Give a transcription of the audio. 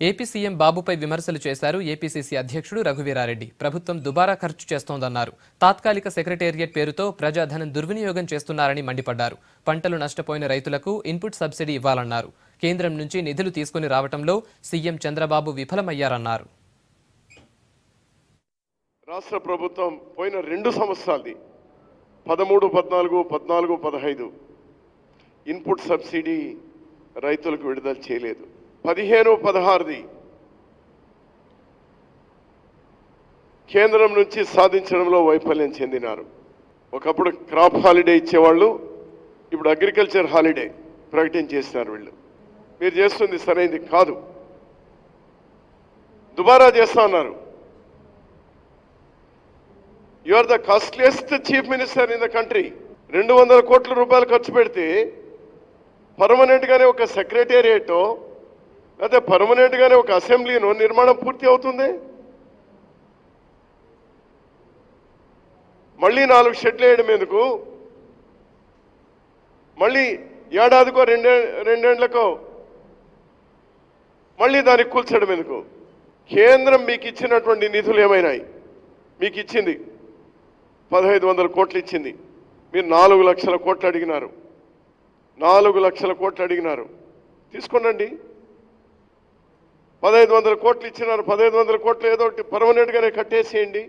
AP CM బాబుపై విమర్శలు చేశారు APCC అధ్యక్షుడు రఘువీరారెడ్డి. ప్రభుత్వం దుబారా ఖర్చు చేస్తోందన్నారు. తాత్కాలిక సెక్రటేరియట్ పేరుతో ప్రజాధనం దుర్వినియోగం చేస్తున్నారని మండిపడ్డారు. పంటలు నష్టపోయిన రైతులకు ఇన్పుట్ సబ్సిడీ ఇవ్వాలన్నారు. కేంద్రం నుంచి నిధులు తీసుకుని రావడంలో సీఎం చంద్రబాబు విఫలమయ్యారన్నారు. రాష్ట్ర ప్రభుత్వం పోయిన 2 సంవత్సరాలది 13, 14, 14, 15 ఇన్పుట్ సబ్సిడీ రైతులకు విడుదల చేయలేదు. 15, 16ది కేంద్రం నుంచి సాధించడంలో వైఫల్యం చెందినారు. ఒకప్పుడు క్రాప్ హాలిడే ఇచ్చేవాళ్ళు, ఇప్పుడు అగ్రికల్చర్ హాలిడే ప్రకటించేస్తున్నారు. వీళ్ళు మీరు చేస్తుంది సరైనది కాదు, దుబారా చేస్తా ఉన్నారు. You are the costliest chief minister in the country. 200 కోట్ల రూపాయలు ఖర్చు పెడితే పర్మనెంట్గానే ఒక సెక్రటేరియట్ లేకపోతే పర్మనెంట్గానే ఒక అసెంబ్లీనో నిర్మాణం పూర్తి అవుతుంది. మళ్ళీ 4 షెడ్లు వేయడం ఎందుకు? మళ్ళీ ఏడాదికో రెండేళ్లకో మళ్ళీ దానికి కూల్చడం ఎందుకు? కేంద్రం మీకు ఇచ్చినటువంటి నిధులు ఏమైనాయి? మీకు ఇచ్చింది 1500 కోట్లు ఇచ్చింది. మీరు 4 లక్షల కోట్లు అడిగినారు. 4 లక్షల కోట్లు అడిగినారు. తీసుకోండి. 1500 కోట్లు ఇచ్చినారు. 1500 కోట్లు ఏదో ఒకటి పర్మనెంట్గానే కట్టేసేయండి.